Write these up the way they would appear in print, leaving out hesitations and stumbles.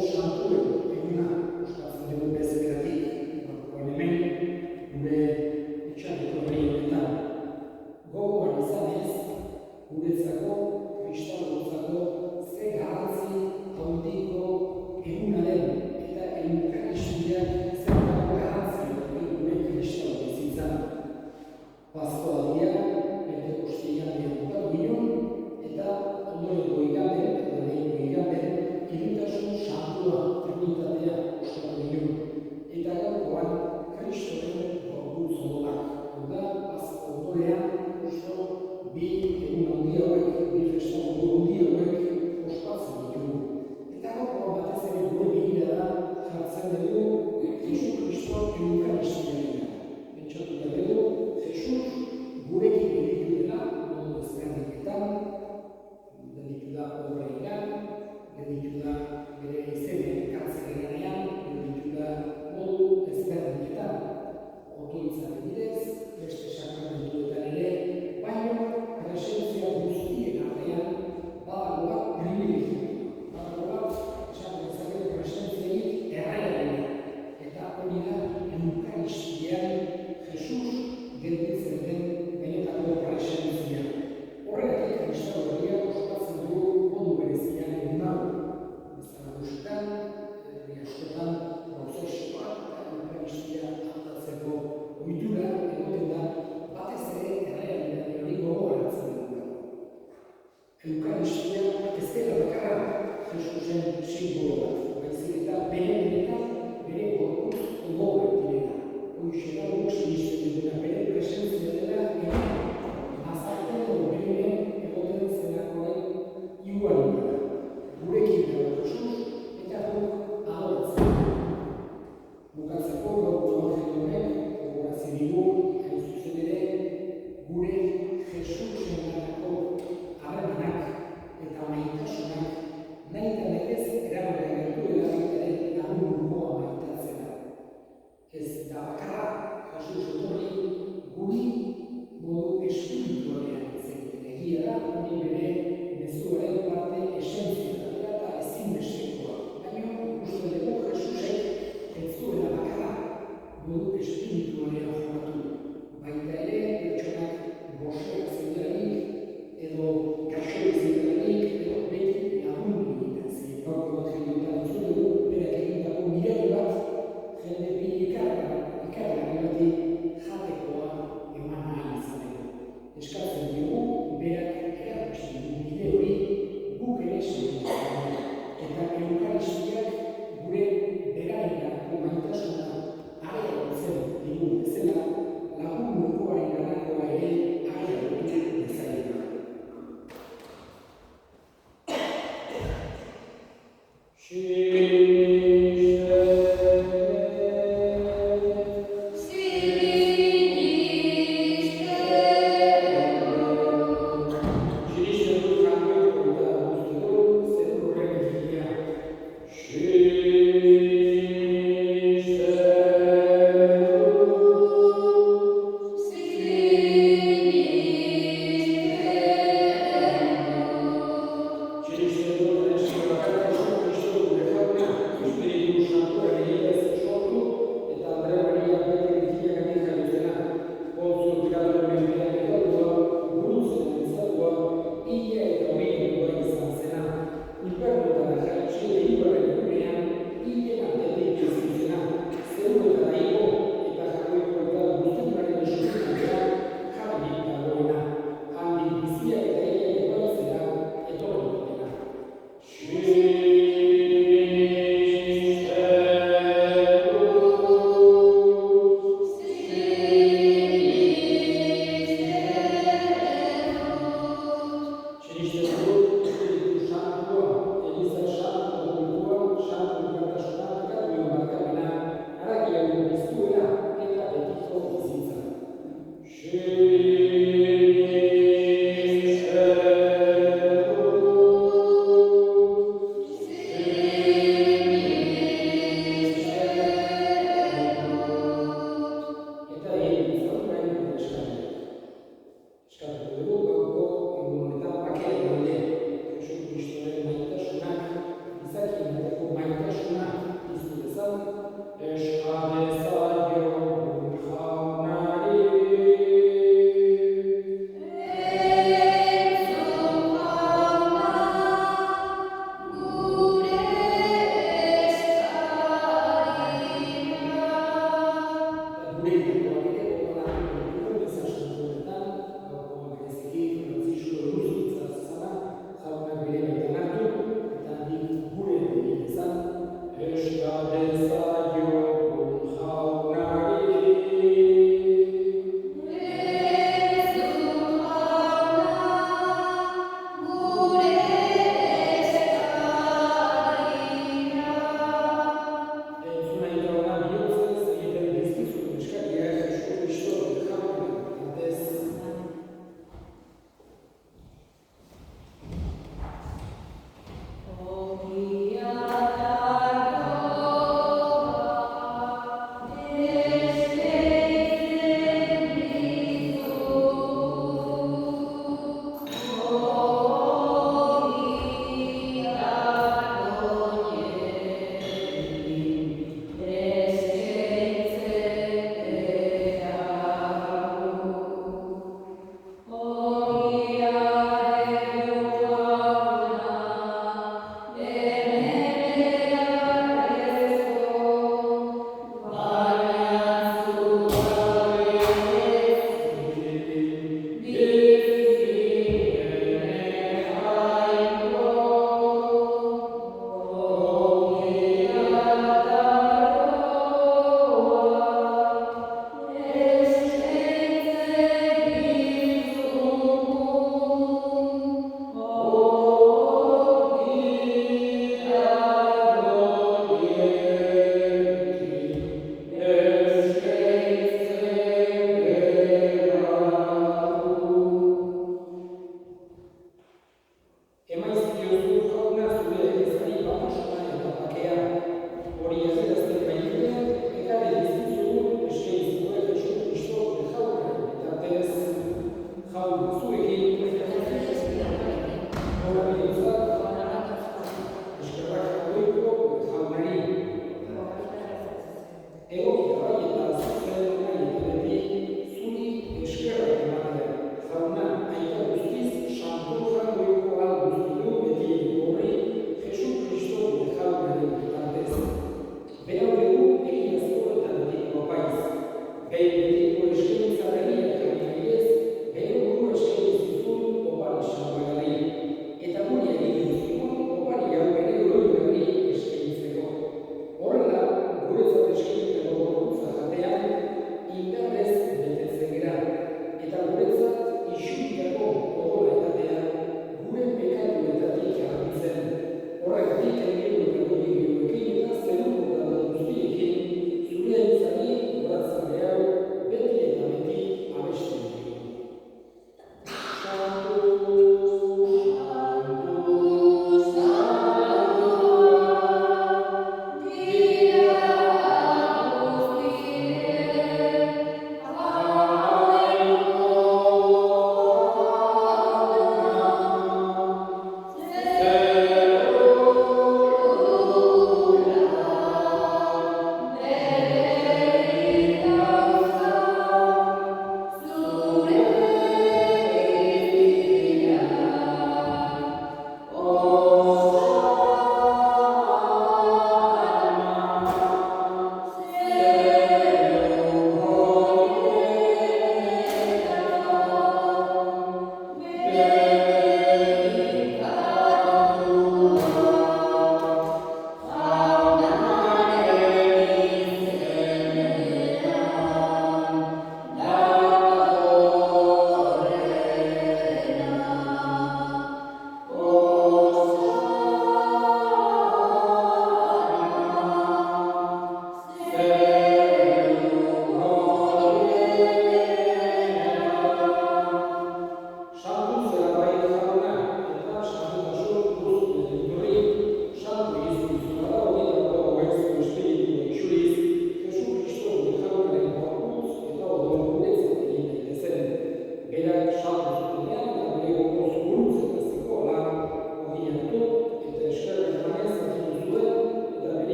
santuen eguna ospatzen dugu bezperatik, gaurkoan hemen, gure etxaleko herri honetan. Gogoan izanez, guretzako, kristaunentzako, ze garrantzi handiko eguna den eta eukaristia zenbako garrantzi duen gure kristaun bizitzan. Paskoaldia, Pentekostean bukatu ginen, eta ondorengo igande, iritasun santua trinitatea ospatu ginen. Eta gaurkoan, Kristoren gorputz odonak. Hau da, ondorean, bi egun handi hauek, bi festa handi hauek ospatzen ditugu. Eta gaurkoan batez ere gure begirada jartzen dugu Jesu Kristo eukaristia. Pentsatu dugu, Jesus gurekin gelditu dela, modu ezberdinketan, gelditu da obregan, gelditu da bere izenen kartzelean, gelditu da modu ezberdinketan, otoitzaren bidez, beste sakramentuetan ere, baina presentzia guztien artean badagoa privilegio. Badagoa, esan dezakegu presentziarik errealena. Eta hori da eukaristian Jesus gelditzen den benetako presentzia. Horregatik Kristaurria ospatzen dugu modu berezian egin hau. Bezala guztan, askotan, prozesuak eta eukaristia aldatzeko ohitura egoten da batez ere errealitatea hori gogoratzen dugu. Eukaristia ez dela bakarra Jesusen sinbolo bat, baizik eta bere gorputz odoak direla. Hoxe da guk sinisten duguna bere presentzia dela egin. Azarten edo bere egoten zelakoen igualina. Gurekin dago Jesus eta guk adoratzen. Bukatzeko gaurko evangelionek gogoratzen digu hain zuzen ere gure Jesusenganako harremanak eta maitasunak nahi eta legez erabakia gertuela ere lagundukoa maitatzea. Ez da bakarra Jesus etorri guri modu espiritualean zen. Egia da hori bere mezuaren parte esentzialaria eta ezinbestekoa. Baina ikusten dugu Jesusek ez zuela bakarra modu espiritualean jokatu. Baita ere pertsonak goxoak zeudelarik edo gaxoak zeudelarik edo beti lagundu egiten zen. Gaurko evangelioetan entzun dugu berak egindako mirari bat jende bi ikargarri bati jatekoa eman ahal izateko. Eskatzen diogu berak erakutsi du bide hori guk ere segitzen. Eta eukaristiak gure berarenganako maitasuna areagotzen digu bezala lagun munduarenganakoa ere areagotu dezaiola.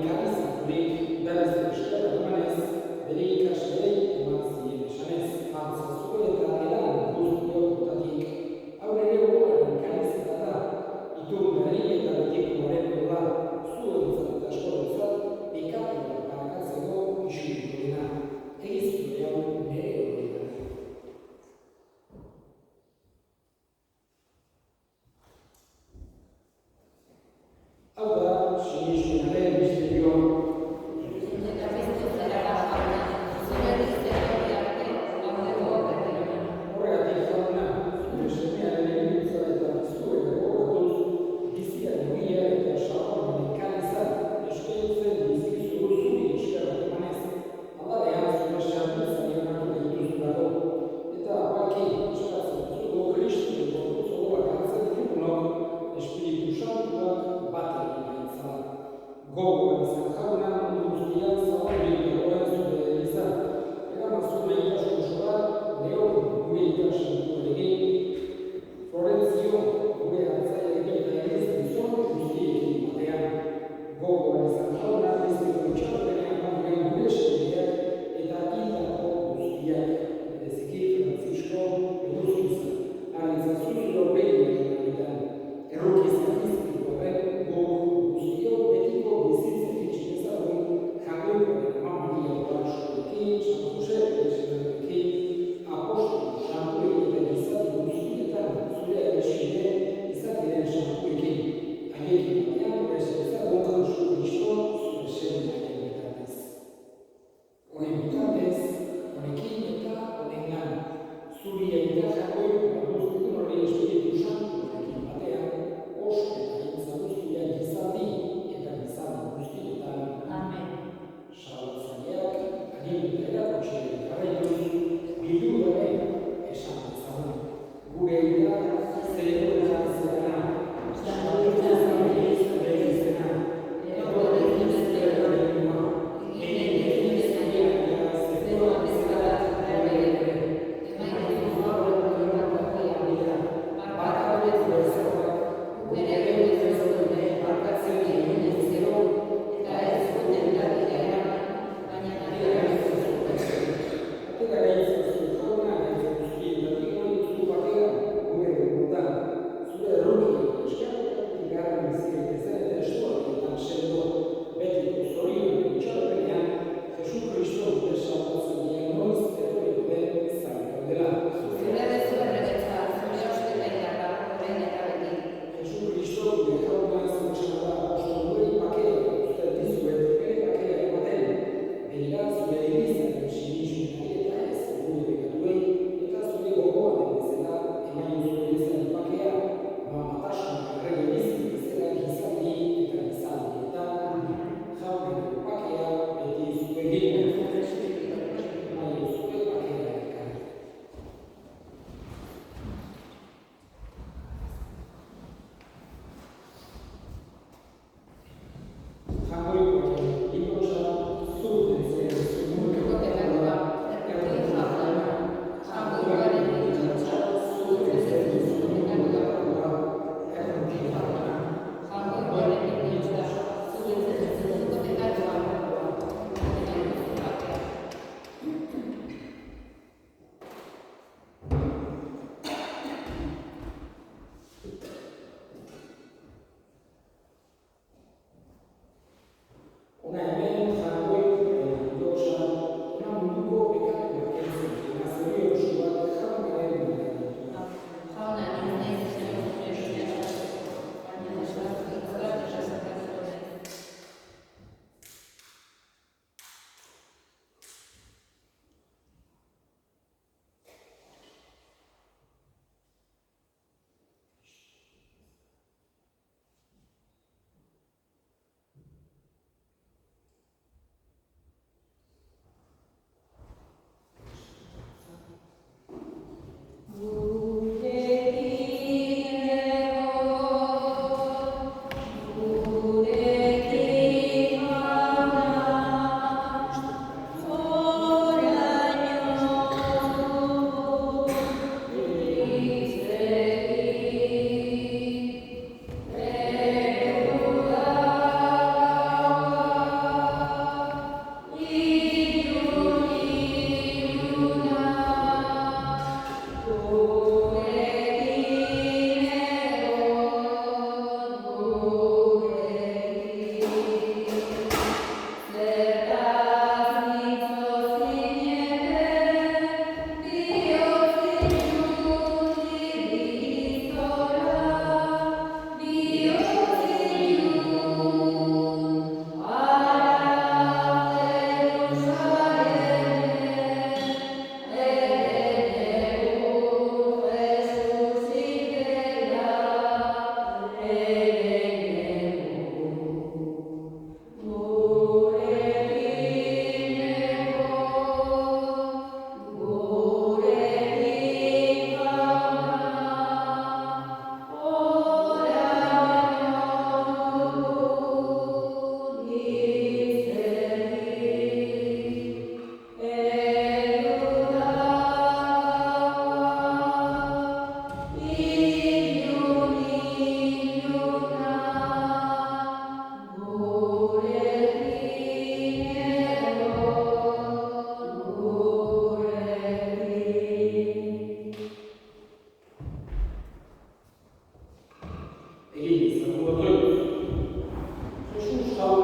elkarrizketarik berez euskara emanez, bere ikasleei eman zien esanez, antzazue eta edan guztio portatik. Aurrere gogoaren elkarrizketa da, itun berri eta betiko horreko da, zuentzat eta askorentzat, bekatu barakatzeko isuriko dena. Egiztore hau nire horretan. Hau da, sinismenaren misterioa. Horregatik jauna, zure semearen egintza eta zuek gogoratuz, bizian egia eta xabarmen elkarrizan, eskaintzen bizkizu zuri eskerrak emanez, aldarean zure xartutzari onartu dituzu dago. Eta baki, eskatzen zuko Kristu gorputzoak hartzen ditugunok, Espiritu Santuak bat egin gaitzala. Gogoan izan jauna, mundu guztiak zabalrik dagoen zure izan. Eraman zure ikasko osoa, Leon gure ikasantuarekin, Florentzio gure hartzaileekin eta egiz gizon guztiekin batean. Gogoan izan jauna, biziko itxaropenean batean gure eskubideak eta hildako guztiak. Bereziki Francisco Eduzkiza, aritzazu zure behin egiten. Errukizan izango horren gogo guztio betiko bizitzen itxinezagun jagoikoaren Maria Olarskoekin, San Jose Ezenarekin, apostolu santuekin eta gizati guztietan zure eside izatiren santuekin. Haiekin batean horrezezagun Jesu Kristo zure seminaren bitartez. Honen bitartez, honekin eta honengan, zuri egita jagoiko guztitun hori Espiritu Santuarekin batean, oso eta gintza guztiak gizaldi eta gizaldi guztietan. Amen. Salbatzaileak, agindu eta erakutsi jarraituz, bilduraren esan dezagun. Gure egitak zegoetan zerana, salbatzen zure izena, egoekin zeraren nua, enekin zaiak gara zegoan bezala gara ere, emaiten zuaren erakutakia dira, bakatuet bezala, gure egitzen barkatzen egin zero, eta ez zuten dadila eraman, baina nadia ez zuten. Atera egin jauna eta guztietatik dituzu batean, gure egunotan, zure erruki eskarretatik garran bizirik ezen eta estuakietan sendo, betiko zorionen itxaropenean, Jesu Kristo gure salbatzailean noiz etorriko den zain gaudela. Zure bezuen rebetza, zure ospetailara, orain eta beti. Jesu Kristo gure jauna zure da apostoluei bakea uste dizuet bere bakea ematen. Begira zure egizaren sinismenari eta ez gure bekatuei eta zure gogoa den bezala eman zure izan bakea, mamatasun garrege bizi bezala gizaldi eta gizaldietan, jaunen bakea beti zuegin. Nahi zure bakea elkarri. Jagoikoaren ikosa zuten zen zumurko dela, erdi jauna, jagoikoaren ikosa zuten zen zumurko dela, erdi jauna, jagoikoaren ikosa zuten zen zumurko dela, Готові? Це що ж там